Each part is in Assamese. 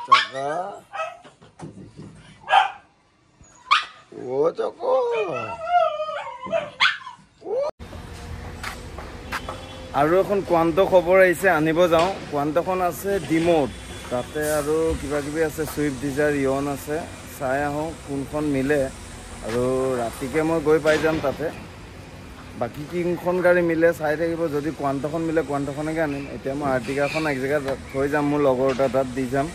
Chaka. Oh, Chaka. আৰু এখন কোৱান্টো খবৰ আহিছে আনিব যাওঁ কোৱান্টোখন আছে ডিমোত তাতে আৰু কিবা কিবি আছে সুইফট ডিজায়াৰ ইয়ন আছে চাই আহোঁ কোনখন মিলে আৰু ৰাতিকে মই গৈ পাই যাম তাতে বাকি কিখন গাড়ী মিলে চাই থাকিব যদি কোৱান্টোখন মিলে কোৱান্টোখনকে আনিম এতিয়া মই আৰ্টিকাখন এক জেগাত থৈ যাম মোৰ লগৰ এটা তাত দি যাম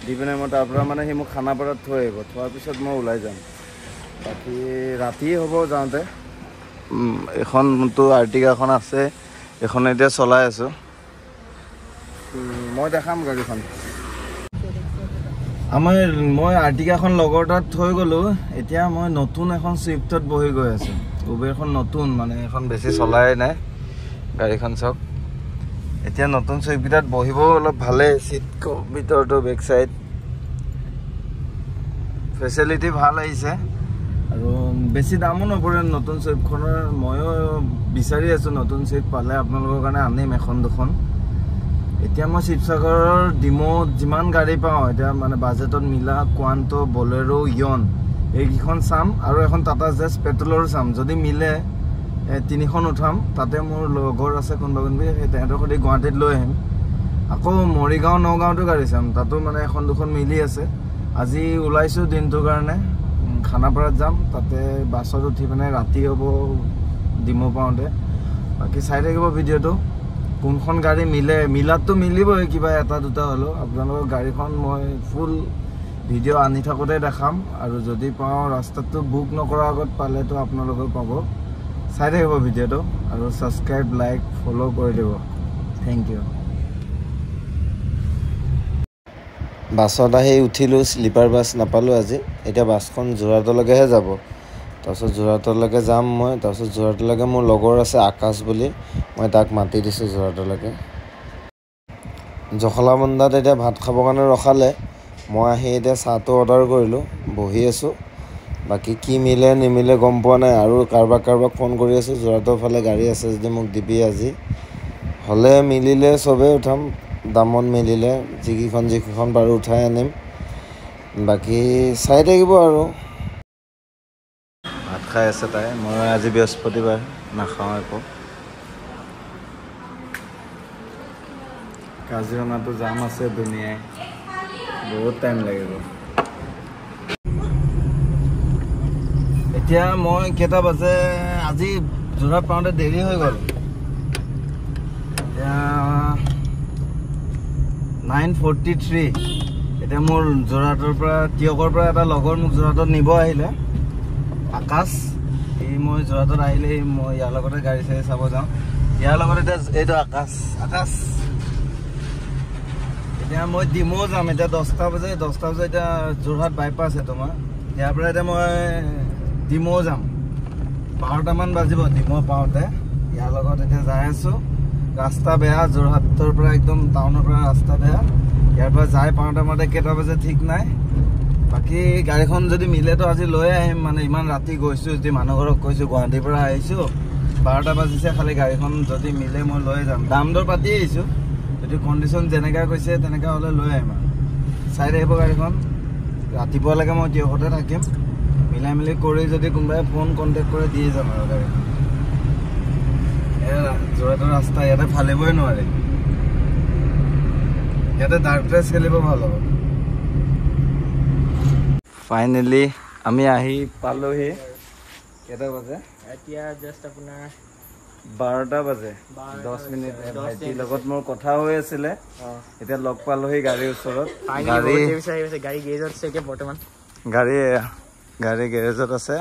দি পিনে মই তাৰ পৰা মানে সি মোক খানাপাৰাত থৈ আহিব থোৱাৰ পিছত মই ওলাই যাম বাকি ৰাতি হ'ব যাওঁতে এখন তো আৰ্টিকাখন আছে এখন এতিয়া চলাই আছো মই দেখাম গাড়ীখন মই আৰ্টিকাখন লগৰ তাত থৈ গ'লো এতিয়া মই নতুন এখন সুইফটত বহি গৈ আছো উবেৰখন নতুন মানে এখন বেছি চলাই নাই গাড়ীখন চাওক এতিয়া নতুন সুইফটত বহিব অলপ ভালে সিট ভিতৰটো বেক সাইড ফেসিলিটি ভাল আহিছে আৰু বেছি দামো নপৰে নতুন সুইফটখনৰ ময়ো বিচাৰি আছো নতুন সুইফট পালে আপোনালোকৰ কাৰণে আনিম এখন দুখন এতিয়া মই শিৱসাগৰৰ ডিমোত যিমান গাড়ী পাওঁ এতিয়া মানে বাজেটত মিলা কোৱান্টো বলেৰো ইয়ন এইকেইখন চাম আৰু এখন টাটা জেছ পেট্ৰলৰ চাম যদি মিলে তিনিখন উঠাম তাতে মোৰ লগৰ আছে কোনোবা সেই তেহেঁতৰ সৈতে গুৱাহাটীত লৈ আহিম আকৌ মৰিগাঁও নগাঁৱতো গাড়ী চাম তাতো মানে এখন দুখন মিলি আছে আজি ওলাইছোঁ দিনটোৰ কাৰণে খানাপাৰাত যাম তাতে বাছত উঠি পিনে ৰাতি হ'ব ডিমো পাওঁতে বাকি চাই থাকিব ভিডিঅ'টো কোনখন গাড়ী মিলে মিলাততো মিলিবই কিবা এটা দুটা হ'লেও আপোনালোকৰ গাড়ীখন মই ফুল ভিডিঅ' আনি থাকোঁতে দেখাম আৰু যদি পাওঁ ৰাস্তাটো বুক নকৰাৰ আগত পালেতো আপোনালোকে পাব চাই থাকিব ভিডিঅ'টো আৰু ছাবস্ক্ৰাইব লাইক ফ'ল' কৰি দিব থেংক ইউ বাছত আহি উঠিলোঁ স্লিপাৰ বাছ নাপালোঁ আজি এতিয়া বাছখন যোৰহাটলৈকেহে যাব তাৰপিছত যোৰহাটলৈকে যাম মই তাৰপিছত যোৰহাটলৈকে মোৰ লগৰ আছে আকাশ বুলি মই তাক মাতি দিছোঁ যোৰহাটলৈকে জখলাবন্ধাত এতিয়া ভাত খাবৰ কাৰণে ৰখালে মই আহি এতিয়া চাহটো অৰ্ডাৰ কৰিলোঁ বহি আছোঁ বাকি কি মিলে নিমিলে গম পোৱা নাই আৰু কাৰোবাক ফোন কৰি আছোঁ যোৰহাটৰ ফালে গাড়ী আছে যদি মোক দিবি আজি হ'লে মিলিলে চবেই উঠাম দামত মিলিলে যিকেইখন বাৰু উঠাই আনিম বাকি চাই থাকিব আৰু ভাত খাই আছে তাই মই আজি বৃহস্পতিবাৰ নাখাওঁ একো কাজিৰঙাটো জাম আছে দুনিয়াই বহুত টাইম লাগিব এতিয়া মই কেইটা বাজে আজি যোৰহাট পাওঁতে দেৰি হৈ গ'ল এতিয়া 9:43 এতিয়া মোৰ যোৰহাটৰ পৰা তিয়কৰ পৰা এটা লগৰ মোক যোৰহাটত নিব আহিলে আকাশ এই মই যোৰহাটত আহিলে মই ইয়াৰ লগতে গাড়ী চাড়ী চাব যাওঁ ইয়াৰ লগত এতিয়া এইটো আকাশ এতিয়া মই ডিমো যাম এতিয়া 10টা বজে এতিয়া যোৰহাট বাইপাছ তোমাৰ ইয়াৰ পৰা এতিয়া মই ডিমো যাম 12টামান বাজিব ডিমো পাওঁতে ইয়াৰ লগত এতিয়া যাই আছোঁ ৰাস্তা বেয়া যোৰহাটৰ পৰা একদম টাউনৰ পৰা ৰাস্তা বেয়া ইয়াৰ পৰা যাই পাওঁতে মাতে কেইটা বাজে ঠিক নাই বাকি গাড়ীখন যদি মিলেতো আজি লৈ আহিম মানে ইমান ৰাতি গৈছোঁ যদি মানুহ ঘৰক কৈছোঁ গুৱাহাটীৰ পৰা আহিছোঁ 12টা বাজিছে খালি গাড়ীখন যদি মিলে মই লৈ যাম দাম দৰ পাতি আহিছোঁ যদি কণ্ডিশ্যন যেনেকৈ কৈছে তেনেকৈ হ'লে লৈ আহিম আৰু চাই থাকিব গাড়ীখন ৰাতিপুৱালৈকে মই তিয়কতে থাকিম মিলাই মিলি কৰি যদি কোনোবাই ফোন কণ্টেক্ট কৰে দিয়ে যাম আৰু গাড়ীখন যোৰহাটৰ ৰাস্তা ইয়াতে ফালিবই নোৱাৰে ইয়াতে ডাৰ্কনেছ খেলিব ভাল হ'ব ফাইনেলি আমি আহি পালোহি কেইটা বাজে এতিয়া জাষ্ট আপোনাৰ 12টা বাজে 10 মিনিট ভাইটিৰ লগত মোৰ কথা হৈ আছিলে এতিয়া লগ পালোহি গাড়ীৰ ওচৰত গাড়ী গেৰেজত আছে এতিয়া বৰ্তমান গাড়ী গেৰেজত আছে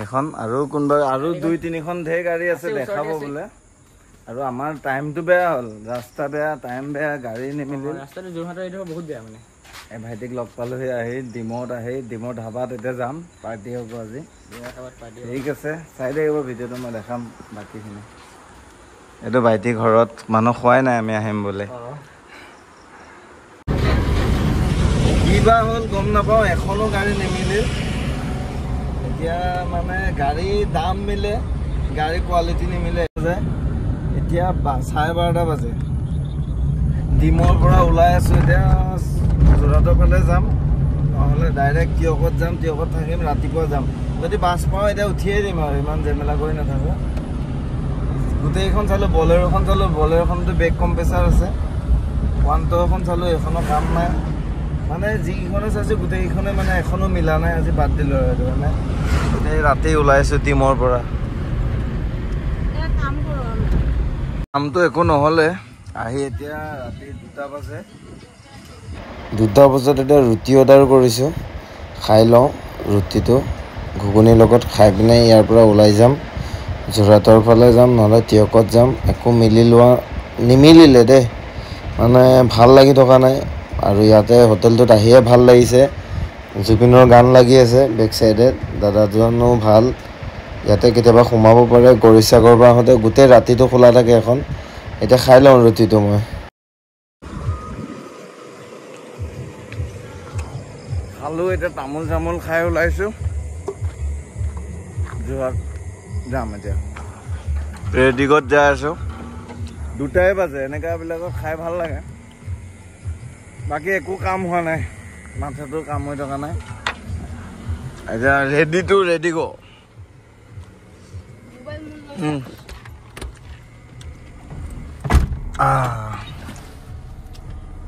এখন আৰু কোনোবা আৰু 2-3খন ঢেৰ গাড়ী আছে দেখাব বোলে আৰু আমাৰ টাইমটো বেয়া হ'ল ৰাস্তা বেয়া টাইম বেয়া গাড়ী নিমিলে ৰাস্তাটো যোৰহাটৰ এইটো বহুত বেয়া মানে ভাইটিক লগ পালোহি আহি ডিমোৰ ধাবাত এতিয়া যাম পাৰ্টি হ'ব আজি ঠিক আছে চাই থাকিব ভিডিঅ'টো মই দেখাম বাকীখিনি এইটো ভাইটি ঘৰত মানুহ খোৱাই নাই আমি আহিম বুলি কিবা হ'ল গম নাপাওঁ এখনো গাড়ী নিমিলিল এতিয়া মানে গাড়ী দাম মিলে গাড়ী কোৱালিটি নিমিলে যে এতিয়া 12:30 বাজে ডিমোৰ পৰা ওলাই আছোঁ এতিয়া যোৰহাটৰ ফালে যাম নহ'লে ডাইৰেক্ট তিয়কত যাম তিয়কত থাকিম ৰাতিপুৱা যাম যদি বাছ পাওঁ এতিয়া উঠিয়ে দিম আৰু ইমান জেমেলা কৰি নাথাকোঁ গোটেইখন চালোঁ বলেৰোখন চালোঁ বলেৰোখনতো ব্ৰেক কম্প্ৰেছাৰ আছে 110খন চালোঁ এইখনৰ কাম নাই মানে যিকেইখনে চাইছোঁ গোটেইকেইখনে মানে এখনো মিলা নাই আজি বাদ দিলোঁ আৰু সেইটো মানে গোটেই ৰাতি ওলাইছোঁ টিমৰ পৰা কামটো একো নহ'লে আহি এতিয়া ৰাতি 2টা বাজে 2টা বজাত এতিয়া ৰুটি অৰ্ডাৰ কৰিছোঁ খাই লওঁ ৰুটিটো ঘুগুনিৰ লগত খাই পিনে ইয়াৰ পৰা ওলাই যাম যোৰহাটৰ ফালে যাম নহ'লে তিয়কত যাম একো নিমিলিলে দেই মানে ভাল লাগি থকা নাই আৰু ইয়াতে হোটেলটোত আহিয়ে ভাল লাগিছে জুবিনৰ গান লাগি আছে বেক চাইডে দাদাজনো ভাল ইয়াতে কেতিয়াবা সোমাব পাৰে গৰিচাগৰ পৰা আহোঁতে গোটেই ৰাতিটো খোলা থাকে এখন এতিয়া খাই লওঁ ৰুটিটো মই খালোঁ এতিয়া তামোল চামোল খাই ওলাইছোঁ যোৰহাট যাম এতিয়া ৰেডিগত যাই আছোঁ 2টাই বাজে এনেকুৱাবিলাকত খাই ভাল লাগে বাকী একো কাম হোৱা নাই মাথাটো কাম হৈ থকা নাই এতিয়া ৰেডি গ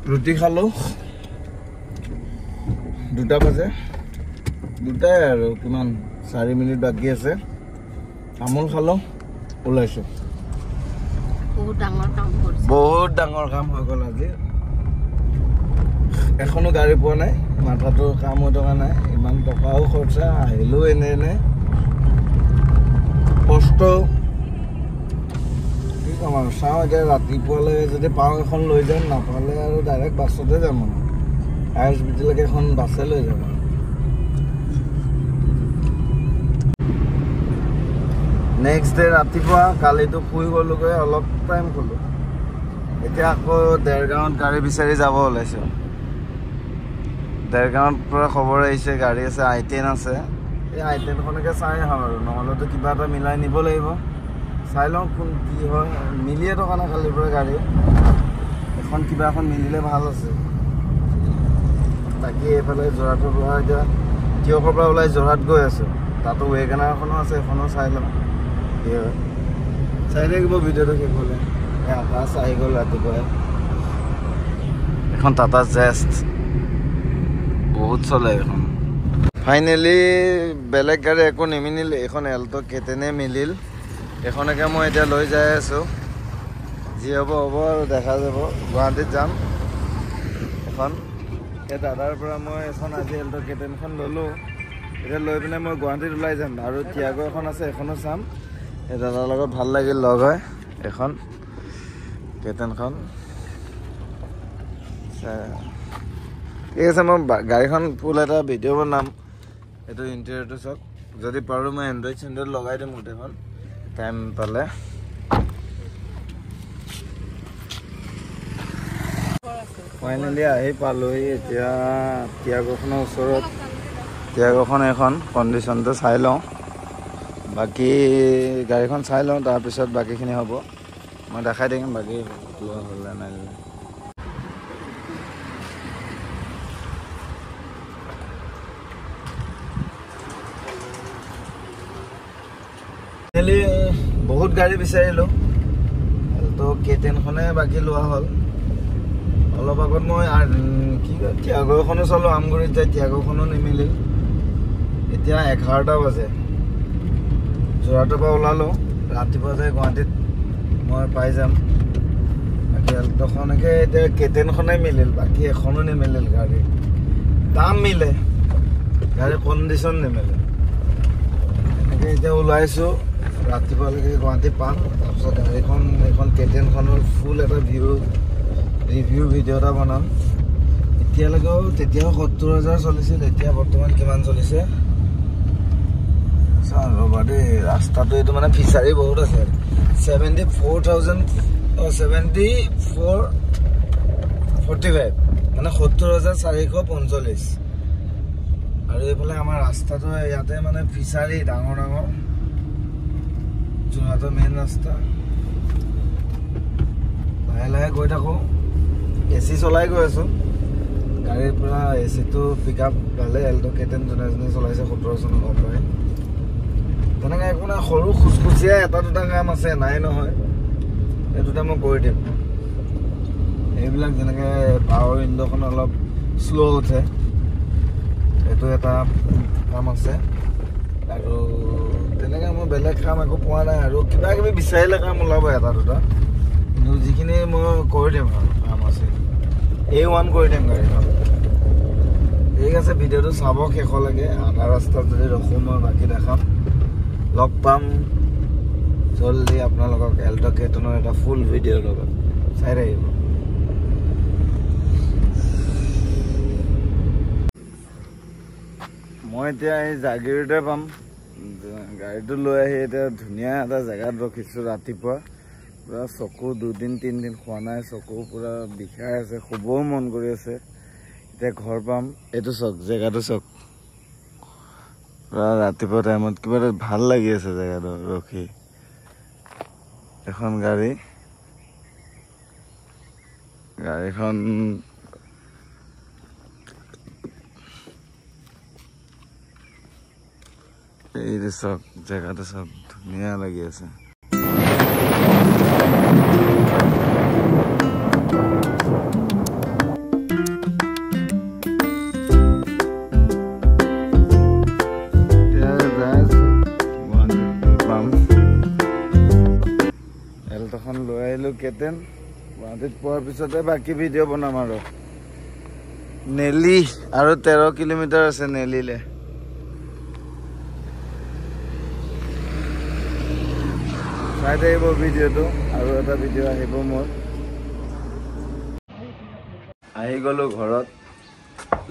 ৰুটি খালোঁ 2টা বাজে 2টাই আৰু কিমান 4 মিনিট বাকী আছে তামোল খালোঁ ওলাইছোঁ বহুত ডাঙৰ কাম হৈ গ'ল আজি এখনো গাড়ী পোৱা নাই মাথাটো কাম হৈ থকা নাই ইমান টকাও খৰচা আহিলেও এনে কষ্ট কি ক'ম আৰু চাওঁ এতিয়া ৰাতিপুৱালৈ যদি পাওঁ এখন লৈ যাম নাপালে আৰু ডাইৰেক্ট বাছতে যাম আৰু ISBT এখন বাছে লৈ যাম নেক্সট ডে ৰাতিপুৱা কালিতো শুই গ'লোগৈ অলপ টাইম গ'লোঁ এতিয়া আকৌ দেৰগাঁৱত গাড়ী বিচাৰি যাব ওলাইছোঁ দেৰগাঁৱৰ পৰা খবৰ আহিছে গাড়ী আছে I10 আছে এই I10খনকে চাই আহোঁ আৰু নহ'লেতো কিবা এটা মিলাই নিব লাগিব চাই লওঁ কোন কি হয় মিলিয়ে থকা নাই কালিৰ পৰা গাড়ী এখন কিবা এখন মিলিলে ভাল আছে বাকী এইফালে যোৰহাটৰ পৰা এতিয়া তিয়কৰ পৰা ওলাই যোৰহাট গৈ আছোঁ তাতো ৱেগনাৰ এখনো আছে এখনো চাই লওঁ কি হয় চাই থাকিব ভিডিঅ'টো শেষ হ'লে আকাশ আহি গ'ল ৰাতিপুৱাই এখন টাটা জেষ্ট বহুত চলে এখন ফাইনেলি বেলেগ গাড়ী একো নিমিলিল এইখন এল্টো কেটেনে মিলিল এইখনকে মই এতিয়া লৈ যাই আছোঁ যি হ'ব হ'ব আৰু দেখা যাব গুৱাহাটীত যাম এখন এই দাদাৰ পৰা মই এখন আজি এল্টো কেটেনখন ল'লোঁ এতিয়া লৈ পিনে মই গুৱাহাটীত ওলাই যাম আৰু টিয়াগো এখন আছে এখনো চাম এই দাদাৰ লগত ভাল লাগিল লগ হয় এখন কেটেনখন ঠিক আছে মই গাড়ীখন ফুল এটা ভিডিঅ' বনাম এইটো ইণ্টেৰিয়ৰটো চাওক যদি পাৰোঁ মই এণ্ড্ৰইড লগাই দিম গোটেইখন টাইম পালে ফাইনেলি আহি পালোহি এতিয়া টিয়াগোখনৰ ওচৰত টিয়াগোখন এখন কণ্ডিশ্যনটো চাই লওঁ বাকী গাড়ীখন চাই লওঁ তাৰপিছত বাকীখিনি হ'ব মই দেখাই থাকিম বাকী লোৱা হ'লে নাই বহুত গাড়ী বিচাৰিলোঁ তো কেটেনখনে বাকী লোৱা হ'ল অলপ আগত মই কি কয় টিয়াগো এখনো চালোঁ আমগুৰিত যায় টিয়াগোখনো নিমিলিল এতিয়া 11টা বাজে যোৰহাটৰ পৰা ওলালোঁ ৰাতিপুৱা যাই গুৱাহাটীত মই পাই যাম বাকী এল্টোখনকে এতিয়া কেটেনখনে মিলিল বাকী এখনো নিমিলিল গাড়ী দাম মিলে গাড়ী কণ্ডিশ্যন নিমিলে এনেকৈ এতিয়া ওলাইছোঁ ৰাতিপুৱালৈকে গুৱাহাটী পাম তাৰপিছত এইখন কেটেনখনৰ ফুল এটা ৰিভিউ ভিডিঅ' এটা বনাম এতিয়ালৈকেও তেতিয়াও 70,000 চলিছিল এতিয়া বৰ্তমান কিমান চলিছে চাওঁ ৰ'বা দেই ৰাস্তাটো এইটো মানে ফিচাৰী বহুত আছে 74,45 মানে 70,445 আৰু এইফালে আমাৰ ৰাস্তাটো ইয়াতে মানে ফিচাৰী ডাঙৰ ডাঙৰ যোৰহাটৰ মেইন ৰাস্তা লাহে লাহে গৈ থাকোঁ AC চলাই গৈ আছোঁ গাড়ীৰ পৰা এচিটো পিক আপ গালে এল্টো কেটেন যোনে চলাইছে 17 চনৰ পৰাই তেনেকৈ একো নাই সৰু খুচখুচীয়া এটা দুটা কাম আছে নাই নহয় এই দুটা মই কৰি দিম এইবিলাক যেনেকৈ পাৱাৰ ইণ্ডোখন অলপ শ্ল' উঠে এইটো এটা কাম আছে আৰু তেনেকৈ মই বেলেগ কাম একো পোৱা নাই আৰু কিবা কিবি বিচাৰিলে কাম ওলাব এটা দুটা কিন্তু যিখিনি মই কৰি দিম আৰু কাম আছে A1 কৰি দিম গাড়ীখন ঠিক আছে ভিডিঅ'টো চাব শেষলৈকে আধা ৰাস্তাত যদি ৰখোঁ মই বাকী দেখাম লগ পাম জলদি আপোনালোকক এল্টো কেটনৰ এটা ফুল ভিডিঅ'ৰ লগত চাই থাকিব মই এতিয়া এই জাগিৰোডে পাম গাড়ীটো লৈ আহি এতিয়া ধুনীয়া এটা জেগাত ৰখিছোঁ ৰাতিপুৱা পুৰা চকু 2 দিন 3 দিন খোৱা নাই চকু পুৰা বিষাই আছে শুবও মন কৰি আছে এতিয়া ঘৰ পাম এইটো চাওক জেগাটো চাওক পুৰা ৰাতিপুৱা টাইমত কিবা এটা ভাল লাগি আছে জেগাটো ৰখি এখন গাড়ীখন এইটো চাওক জেগাটো চাওক ধুনীয়া লাগি আছে এল্টোখন লৈ আহিলোঁ কেটেন গুৱাহাটীত পোৱাৰ পিছতে বাকী ভিডিঅ' বনাম আৰু নেলি আৰু 13 কিলোমিটাৰ আছে নেলিলে চাই থাকিব ভিডিঅ'টো আৰু এটা ভিডিঅ' আহিব মোৰ আহি গ'লোঁ ঘৰত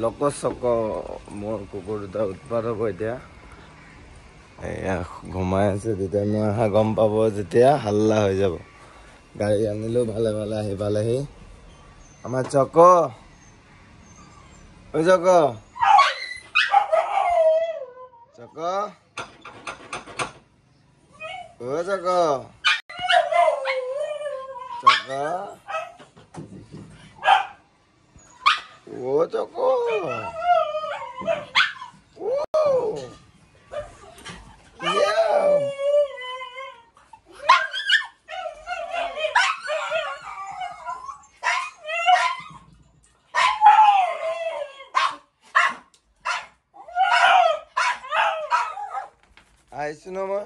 লক চক মোৰ কুকুৰ দুটা উৎপাত হ'ব এতিয়া এয়া ঘুমাই আছে যেতিয়া মই অহা গম পাব যেতিয়া হাল্লা হৈ যাব গাড়ী আনিলোঁ ভালে ভালে আহি পালেহি আমাৰ চক ঐ চক চক ঐ চক চক ও চক আহিছো ন মই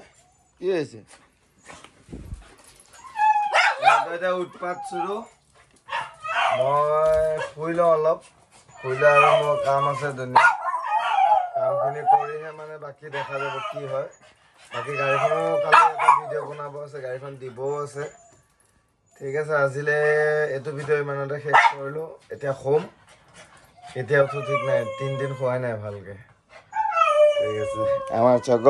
কি হৈছে এতিয়া উৎপাত চুৰো মই শুই লওঁ অলপ শুইলে আৰু মোৰ কাম আছে ধুনীয়া কামখিনি কৰিহে মানে বাকী দেখা যাব কি হয় বাকী গাড়ীখনো কালি এটা ভিডিঅ' বনাব আছে গাড়ীখন দিবও আছে ঠিক আছে আজিলৈ এইটো ভিডিঅ' ইমানতে শেষ কৰিলোঁ এতিয়া শুম এতিয়া উঠো ঠিক নাই 3 দিন খোৱাই নাই ভালকৈ ঠিক আছে আমাৰ চক